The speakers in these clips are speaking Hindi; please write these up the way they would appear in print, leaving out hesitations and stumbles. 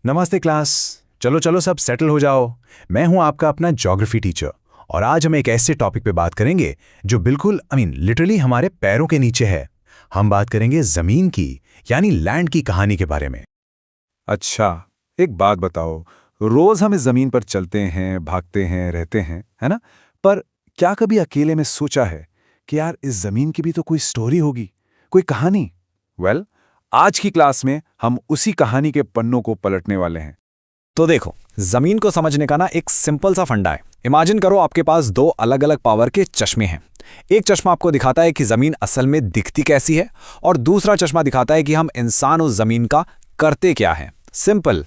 नमस्ते क्लास। चलो चलो सब सेटल हो जाओ। मैं हूं आपका अपना ज्योग्राफी टीचर और आज हम एक ऐसे टॉपिक पे बात करेंगे जो बिल्कुल लिटरली हमारे पैरों के नीचे है। हम बात करेंगे जमीन की यानी लैंड की कहानी के बारे में। अच्छा, एक बात बताओ। रोज हम इस जमीन पर चलते हैं, भागते हैं, रहते हैं, है ना? पर क्या कभी अकेले में सोचा है कि यार इस जमीन की भी तो कोई स्टोरी होगी, कोई कहानी? वेल, आज की क्लास में हम उसी कहानी के पन्नों को पलटने वाले हैं। तो देखो, जमीन को समझने का ना एक सिंपल सा फंडा है। इमेजिन करो आपके पास दो अलग अलग पावर के चश्मे हैं। एक चश्मा आपको दिखाता है कि जमीन असल में दिखती कैसी है और दूसरा चश्मा दिखाता है कि हम इंसान उस जमीन का करते क्या है। सिंपल।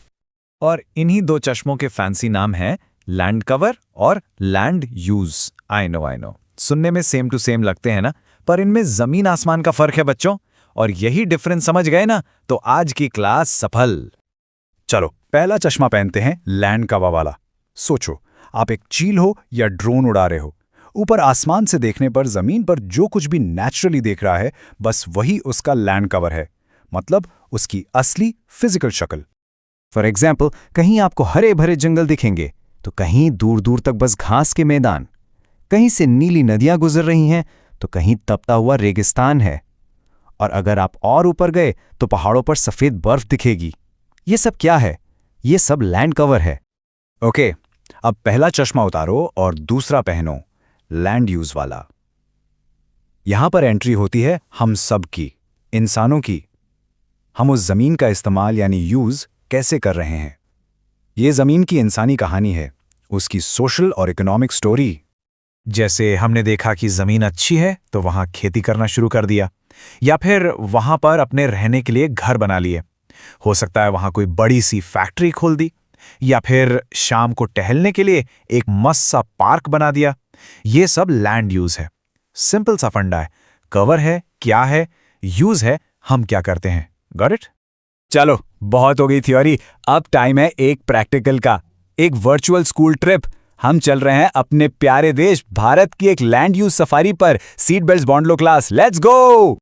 और इन्हीं दो चश्मों के फैंसी नाम हैं लैंड कवर और लैंड यूज। आई नो सुनने में सेम टू सेम लगते हैं ना, पर इनमें जमीन आसमान का फर्क है बच्चों। और यही डिफरेंस समझ गए ना तो आज की क्लास सफल। चलो पहला चश्मा पहनते हैं लैंड कवर वाला। सोचो, आप एक चील हो या ड्रोन उड़ा रहे हो। ऊपर आसमान से देखने पर जमीन पर जो कुछ भी नेचुरली देख रहा है बस वही उसका लैंड कवर है, मतलब उसकी असली फिजिकल शक्ल। फॉर एग्जाम्पल, कहीं आपको हरे भरे जंगल दिखेंगे तो कहीं दूर दूर तक बस घास के मैदान, कहीं से नीली नदियां गुजर रही हैं तो कहीं तपता हुआ रेगिस्तान है। और अगर आप और ऊपर गए तो पहाड़ों पर सफेद बर्फ दिखेगी। ये सब क्या है? ये सब लैंड कवर है। ओके, अब पहला चश्मा उतारो और दूसरा पहनो, लैंड यूज वाला। यहां पर एंट्री होती है हम सब की, इंसानों की। हम उस जमीन का इस्तेमाल यानी यूज कैसे कर रहे हैं। ये जमीन की इंसानी कहानी है, उसकी सोशल और इकोनॉमिक स्टोरी। जैसे हमने देखा कि जमीन अच्छी है तो वहां खेती करना शुरू कर दिया, या फिर वहां पर अपने रहने के लिए घर बना लिए। हो सकता है वहां कोई बड़ी सी फैक्ट्री खोल दी, या फिर शाम को टहलने के लिए एक मस्त सा पार्क बना दिया। ये सब लैंड यूज है। सिंपल सा फंडा है। कवर है क्या है, यूज है हम क्या करते हैं। Got it? चलो बहुत हो गई थ्योरी, अब टाइम है एक प्रैक्टिकल का, एक वर्चुअल स्कूल ट्रिप। हम चल रहे हैं अपने प्यारे देश भारत की एक लैंड यूज सफारी पर। सीट बेल्ट बांध लो क्लास, लेट्स गो।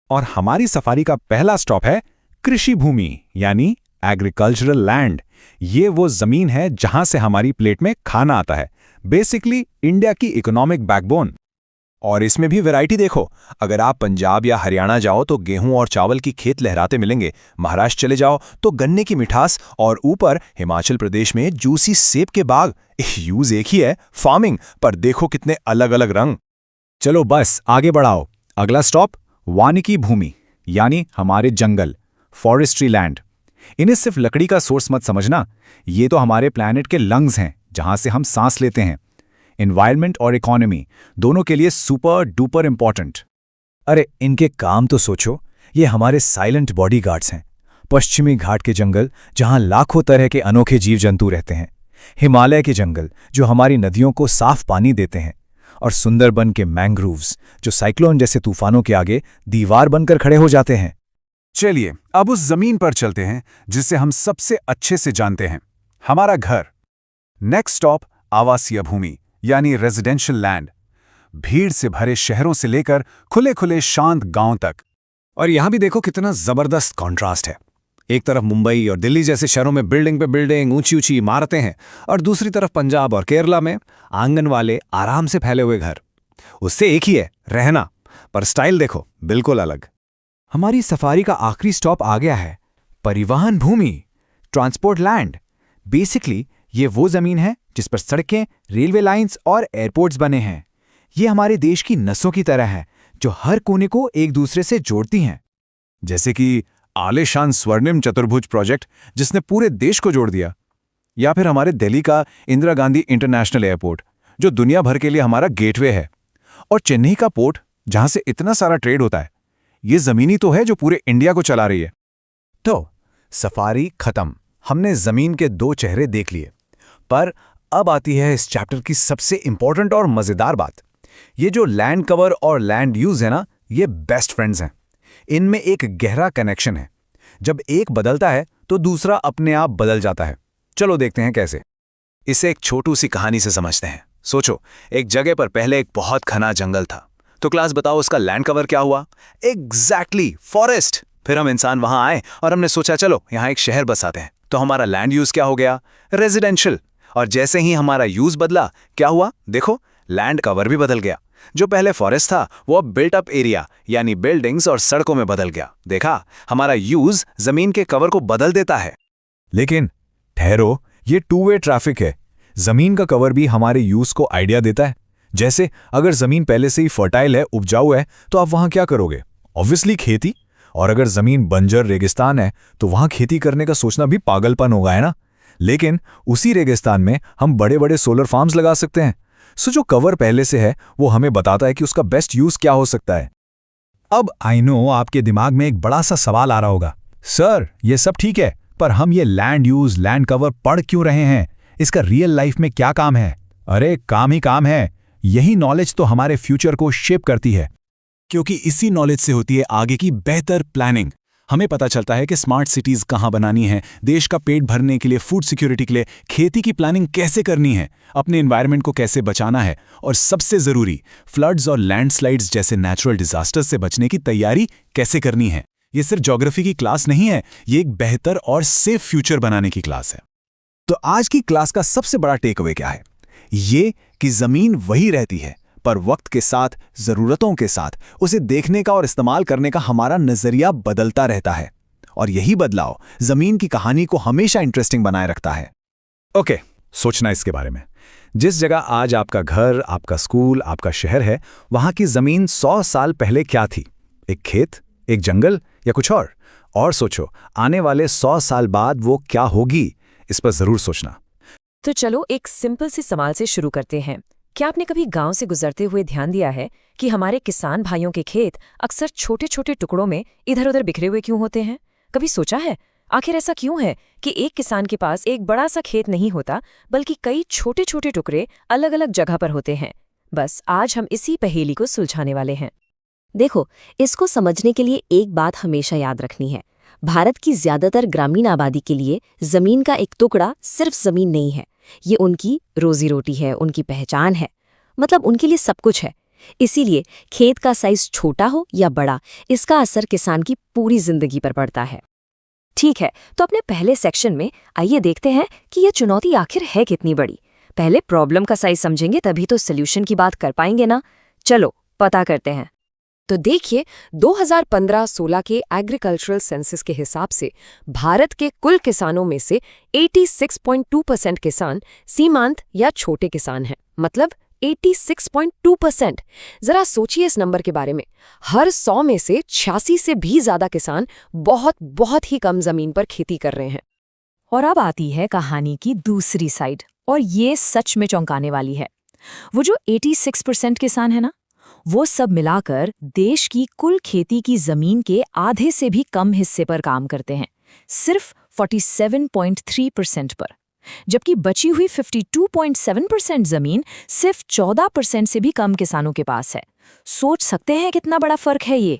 और हमारी सफारी का पहला स्टॉप है कृषि भूमि यानी एग्रीकल्चरल लैंड। ये वो जमीन है जहां से हमारी प्लेट में खाना आता है, बेसिकली इंडिया की इकोनॉमिक बैकबोन। और इसमें भी वैरायटी देखो, अगर आप पंजाब या हरियाणा जाओ तो गेहूं और चावल की खेत लहराते मिलेंगे, महाराष्ट्र चले जाओ तो गन्ने की मिठास, और ऊपर हिमाचल प्रदेश में जूसी सेब के बाग। यूज एक ही है, फार्मिंग, पर देखो कितने अलग अलग रंग। चलो बस आगे बढ़ाओ। अगला स्टॉप वानिकी भूमि यानी हमारे जंगल, फॉरेस्ट्री लैंड। इन्हें सिर्फ लकड़ी का सोर्स मत समझना, ये तो हमारे प्लैनेट के लंग्स हैं जहां से हम सांस लेते हैं। एनवायरनमेंट और इकोनॉमी दोनों के लिए सुपर डुपर इंपॉर्टेंट। अरे इनके काम तो सोचो, ये हमारे साइलेंट बॉडीगार्ड्स हैं। पश्चिमी घाट के जंगल जहां लाखों तरह के अनोखे जीव जंतु रहते हैं, हिमालय के जंगल जो हमारी नदियों को साफ पानी देते हैं, और सुंदरबन के मैंग्रोव्स जो साइक्लोन जैसे तूफानों के आगे दीवार बनकर खड़े हो जाते हैं। चलिए अब उस जमीन पर चलते हैं जिसे हम सबसे अच्छे से जानते हैं, हमारा घर। नेक्स्ट स्टॉप आवासीय भूमि यानी रेजिडेंशियल लैंड। भीड़ से भरे शहरों से लेकर खुले खुले शांत गांव तक। और यहां भी देखो कितना जबरदस्त कॉन्ट्रास्ट है। एक तरफ मुंबई और दिल्ली जैसे शहरों में बिल्डिंग पे बिल्डिंग, ऊंची ऊंची इमारतें हैं, और दूसरी तरफ पंजाब और केरला में आंगन वाले आराम से फैले हुए घर। उससे एक ही है, रहना, पर स्टाइल देखो बिल्कुल अलग। हमारी सफारी का आखिरी स्टॉप आ गया है, परिवहन भूमि, ट्रांसपोर्ट लैंड। बेसिकली ये वो जमीन है जिस पर सड़कें, रेलवे लाइंस और एयरपोर्ट्स बने हैं। ये हमारे देश की नसों की तरह है जो हर कोने को एक दूसरे से जोड़ती हैं। जैसे कि आलीशान स्वर्णिम चतुर्भुज प्रोजेक्ट जिसने पूरे देश को जोड़ दिया, या फिर हमारे दिल्ली का इंदिरा गांधी इंटरनेशनल एयरपोर्ट जो दुनिया भर के लिए हमारा गेटवे है, और चेन्नई का पोर्ट जहां से इतना सारा ट्रेड होता है। ये जमीनी तो है जो पूरे इंडिया को चला रही है। तो सफारी खत्म, हमने जमीन के दो चेहरे देख लिए, पर अब आती है इस चैप्टर की सबसे इंपॉर्टेंट और मजेदार बात। ये जो लैंड कवर और लैंड यूज है ना, ये बेस्ट फ्रेंड्स हैं। इनमें एक गहरा कनेक्शन है। जब एक बदलता है तो दूसरा अपने आप बदल जाता है। चलो देखते हैं कैसे। इसे एक छोटी सी कहानी से समझते हैं। सोचो, एक जगह पर पहले एक बहुत घना जंगल था, तो क्लास बताओ उसका लैंड कवर क्या हुआ? Exactly, forest. फिर हम इंसान वहां आए और हमने सोचा चलो यहां एक शहर बसाते हैं। तो हमारा लैंड यूज क्या हो गया? रेजिडेंशियल। और जैसे ही हमारा यूज बदला, क्या हुआ? देखो, लैंड कवर भी बदल गया। जो पहले फॉरेस्ट था वो अब बिल्ट अप एरिया यानी बिल्डिंग्स और सड़कों में बदल गया। देखा, हमारा यूज जमीन के कवर को बदल देता है। लेकिन ठहरो, ये टू वे ट्रैफिक है। जमीन का कवर भी हमारे यूज को आइडिया देता है। जैसे अगर जमीन पहले से ही फर्टाइल है, उपजाऊ है, तो आप वहां क्या करोगे? ऑब्वियसली खेती। और अगर जमीन बंजर रेगिस्तान है तो वहां खेती करने का सोचना भी पागलपन होगा, है ना? लेकिन उसी रेगिस्तान में हम बड़े बड़े सोलर फार्म्स लगा सकते हैं। सो जो कवर पहले से है वो हमें बताता है कि उसका बेस्ट यूज क्या हो सकता है। अब आई नो आपके दिमाग में एक बड़ा सा सवाल आ रहा होगा, सर ये सब ठीक है, पर हम ये लैंड यूज, लैंड कवर पढ़ क्यों रहे हैं? इसका रियल लाइफ में क्या काम है? अरे काम ही काम है। यही नॉलेज तो हमारे फ्यूचर को शेप करती है, क्योंकि इसी नॉलेज से होती है आगे की बेहतर प्लानिंग। हमें पता चलता है कि स्मार्ट सिटीज कहाँ बनानी है, देश का पेट भरने के लिए, फूड सिक्योरिटी के लिए खेती की प्लानिंग कैसे करनी है, अपने एनवायरनमेंट को कैसे बचाना है, और सबसे जरूरी फ्लड्स और लैंडस्लाइड्स जैसे नेचुरल डिजास्टर्स से बचने की तैयारी कैसे करनी है। ये सिर्फ ज्योग्राफी की क्लास नहीं है, ये एक बेहतर और सेफ फ्यूचर बनाने की क्लास है। तो आज की क्लास का सबसे बड़ा टेक अवे क्या है? ये कि जमीन वही रहती है, पर वक्त के साथ, जरूरतों के साथ उसे देखने का और इस्तेमाल करने का हमारा नजरिया बदलता रहता है। और यही बदलाव जमीन की कहानी को हमेशा इंटरेस्टिंग बनाए रखता है। ओके, सोचना इसके बारे में। जिस जगह आज आपका घर, आपका स्कूल, आपका शहर है, वहां की जमीन 100 साल पहले क्या थी? एक खेत, एक जंगल, या कुछ और? और सोचो, आने वाले 100 साल बाद वो क्या होगी? इस पर जरूर सोचना। तो चलो एक सिंपल से सवाल से शुरू करते हैं। क्या आपने कभी गांव से गुजरते हुए ध्यान दिया है कि हमारे किसान भाइयों के खेत अक्सर छोटे छोटे टुकड़ों में इधर उधर बिखरे हुए क्यों होते हैं? कभी सोचा है आखिर ऐसा क्यों है कि एक किसान के पास एक बड़ा सा खेत नहीं होता, बल्कि कई छोटे छोटे टुकड़े अलग अलग जगह पर होते हैं? बस आज हम इसी पहेली को सुलझाने वाले हैं। देखो, इसको समझने के लिए एक बात हमेशा याद रखनी है। भारत की ज्यादातर ग्रामीण आबादी के लिए जमीन का एक टुकड़ा सिर्फ जमीन नहीं है, ये उनकी रोजी रोटी है, उनकी पहचान है, मतलब उनके लिए सब कुछ है। इसीलिए खेत का साइज छोटा हो या बड़ा, इसका असर किसान की पूरी जिंदगी पर पड़ता है। ठीक है, तो अपने पहले सेक्शन में आइए देखते हैं कि यह चुनौती आखिर है कितनी बड़ी। पहले प्रॉब्लम का साइज समझेंगे, तभी तो सोल्यूशन की बात कर पाएंगे ना। चलो पता करते हैं। तो देखिए, 2015-16 के एग्रीकल्चरल सेंसस के हिसाब से भारत के कुल किसानों में से 86.2% किसान सीमांत या छोटे किसान हैं। मतलब 86.2%। जरा सोचिए इस नंबर के बारे में। हर 100 में से 86 से भी ज्यादा किसान बहुत ही कम जमीन पर खेती कर रहे हैं। और अब आती है कहानी की दूसरी साइड, और ये सच में चौंकाने वाली है। वो जो 86% किसान है ना, वो सब मिलाकर देश की कुल खेती की जमीन के आधे से भी कम हिस्से पर काम करते हैं, सिर्फ 47.3% पर। जबकि बची हुई 52.7% जमीन सिर्फ 14% से भी कम किसानों के पास है। सोच सकते हैं कितना बड़ा फर्क है ये।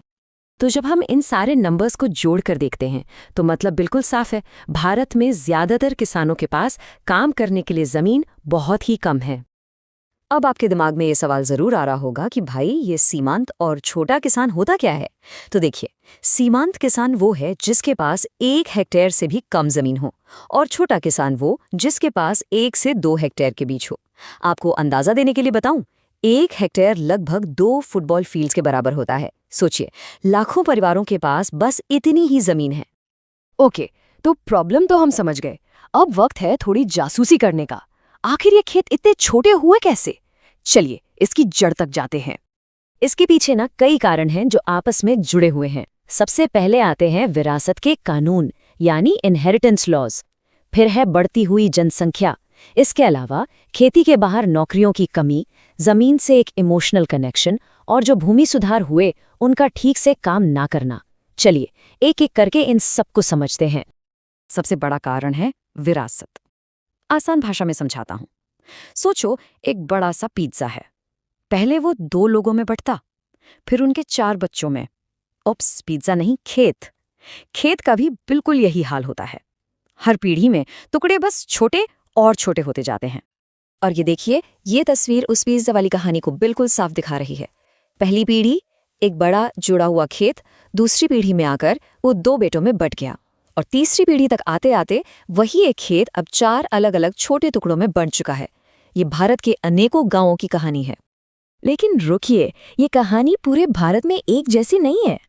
तो जब हम इन सारे नंबर्स को जोड़कर देखते हैं तो मतलब बिल्कुल साफ है, भारत में ज्यादातर किसानों के पास काम करने के लिए जमीन बहुत ही कम है। अब आपके दिमाग में ये सवाल जरूर आ रहा होगा कि भाई ये सीमांत और छोटा किसान होता क्या है? तो देखिए, सीमांत किसान वो है जिसके पास 1 हेक्टेयर से भी कम जमीन हो, और छोटा किसान वो जिसके पास 1 से 2 हेक्टेयर के बीच हो। आपको अंदाजा देने के लिए बताऊं, 1 हेक्टेयर लगभग 2 फुटबॉल फील्ड्स के बराबर होता है। सोचिए, लाखों परिवारों के पास बस इतनी ही जमीन है। ओके, तो प्रॉब्लम तो हम समझ गए। अब वक्त है थोड़ी जासूसी करने का। आखिर ये खेत इतने छोटे हुए कैसे? चलिए इसकी जड़ तक जाते हैं। इसके पीछे ना कई कारण हैं जो आपस में जुड़े हुए हैं। सबसे पहले आते हैं विरासत के कानून, यानी इनहेरिटेंस लॉज। फिर है बढ़ती हुई जनसंख्या। इसके अलावा खेती के बाहर नौकरियों की कमी, जमीन से एक इमोशनल कनेक्शन, और जो भूमि सुधार हुए उनका ठीक से काम ना करना। चलिए एक एक करके इन सबको समझते हैं। सबसे बड़ा कारण है विरासत। आसान भाषा में समझाता हूं। सोचो, एक बड़ा सा पिज्जा है। पहले वो 2 लोगों में बंटता, फिर उनके 4 बच्चों में। ओप्स, पिज्जा नहीं, खेत। खेत का भी बिल्कुल यही हाल होता है। हर पीढ़ी में टुकड़े बस छोटे और छोटे होते जाते हैं। और ये देखिए, ये तस्वीर उस पिज्जा वाली कहानी को बिल्कुल साफ दिखा रही है। पहली पीढ़ी एक बड़ा जुड़ा हुआ खेत, दूसरी पीढ़ी में आकर वो 2 बेटों में बंट गया। और तीसरी पीढ़ी तक आते आते वही एक खेत अब 4 अलग अलग छोटे टुकड़ों में बंट चुका है। ये भारत के अनेकों गांवों की कहानी है। लेकिन रुकिए, ये कहानी पूरे भारत में एक जैसी नहीं है।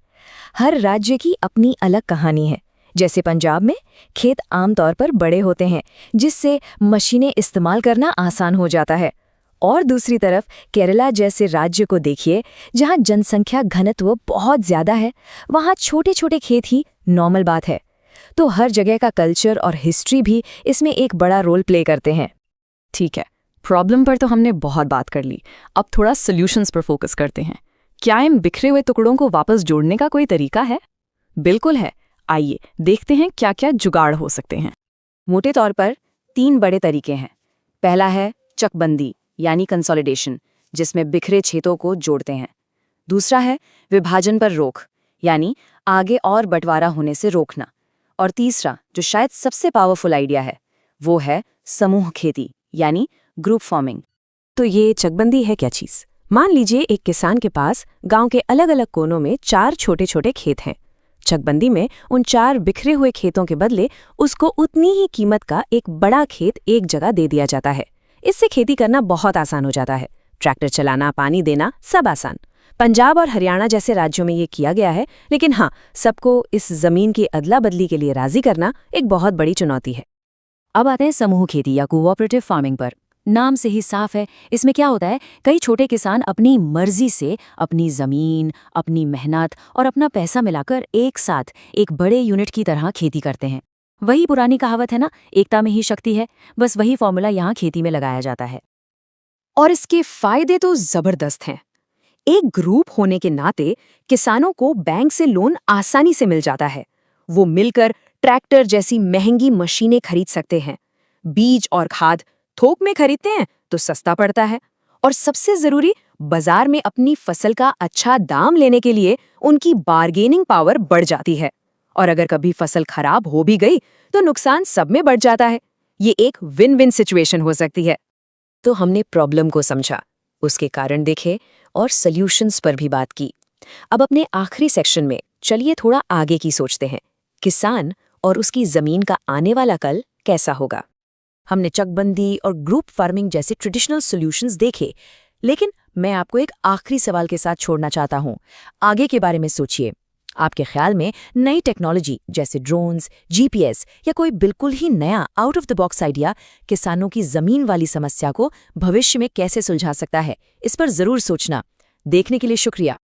हर राज्य की अपनी अलग कहानी है। जैसे पंजाब में खेत आमतौर पर बड़े होते हैं, जिससे मशीनें इस्तेमाल करना आसान हो जाता है। और दूसरी तरफ केरला जैसे राज्य को देखिए, जहां जनसंख्या घनत्व बहुत ज्यादा है, वहां छोटे छोटे खेत ही नॉर्मल बात है। तो हर जगह का कल्चर और हिस्ट्री भी इसमें एक बड़ा रोल प्ले करते हैं। ठीक है, प्रॉब्लम पर तो हमने बहुत बात कर ली। अब थोड़ा सॉल्यूशंस पर फोकस करते हैं। क्या इन बिखरे हुए टुकड़ों को वापस जोड़ने का कोई तरीका है? बिल्कुल है। आइए देखते हैं क्या क्या जुगाड़ हो सकते हैं। मोटे तौर पर 3 बड़े तरीके हैं। पहला है चकबंदी यानी कंसोलिडेशन, जिसमें बिखरे छेदों को जोड़ते हैं। दूसरा है विभाजन पर रोक, यानी आगे और बंटवारा होने से रोकना। और तीसरा, जो शायद सबसे पावरफुल आइडिया है, वो है समूह खेती यानी ग्रुप फार्मिंग। तो ये चकबंदी है क्या चीज़? मान लीजिए एक किसान के पास गांव के अलग अलग कोनों में 4 छोटे छोटे खेत हैं। चकबंदी में उन 4 बिखरे हुए खेतों के बदले उसको उतनी ही कीमत का एक बड़ा खेत एक जगह दे दिया जाता है। इससे खेती करना बहुत आसान हो जाता है। ट्रैक्टर चलाना, पानी देना, सब आसान। पंजाब और हरियाणा जैसे राज्यों में ये किया गया है, लेकिन हाँ, सबको इस जमीन की अदला बदली के लिए राजी करना एक बहुत बड़ी चुनौती है। अब आते हैं समूह खेती या कोऑपरेटिव फार्मिंग पर। नाम से ही साफ है, इसमें क्या होता है, कई छोटे किसान अपनी मर्जी से अपनी जमीन, अपनी मेहनत और अपना पैसा मिलाकर एक साथ एक बड़े यूनिट की तरह खेती करते हैं। वही पुरानी कहावत है ना, एकता में ही शक्ति है। बस वही फॉर्मूला यहाँ खेती में लगाया जाता है। और इसके फायदे तो जबरदस्त हैं। एक ग्रुप होने के नाते किसानों को बैंक से लोन आसानी से मिल जाता है। वो मिलकर ट्रैक्टर जैसी महंगी मशीनें खरीद सकते हैं। बीज और खाद थोक में खरीदते हैं तो सस्ता पड़ता है। और सबसे जरूरी, बाजार में अपनी फसल का अच्छा दाम लेने के लिए उनकी बार्गेनिंग पावर बढ़ जाती है। और अगर कभी फसल खराब हो भी गई तो नुकसान सब में बढ़ जाता है। ये एक विन विन सिचुएशन हो सकती है। तो हमने प्रॉब्लम को समझा, उसके कारण देखे और सॉल्यूशंस पर भी बात की। अब अपने आखिरी सेक्शन में चलिए थोड़ा आगे की सोचते हैं। किसान और उसकी जमीन का आने वाला कल कैसा होगा? हमने चकबंदी और ग्रुप फार्मिंग जैसे ट्रेडिशनल सॉल्यूशंस देखे, लेकिन मैं आपको एक आखिरी सवाल के साथ छोड़ना चाहता हूं। आगे के बारे में सोचिए। आपके ख्याल में नई टेक्नोलॉजी जैसे ड्रोन्स, जीपीएस या कोई बिल्कुल ही नया out of the box idea किसानों की जमीन वाली समस्या को भविष्य में कैसे सुलझा सकता है? इस पर जरूर सोचना। देखने के लिए शुक्रिया।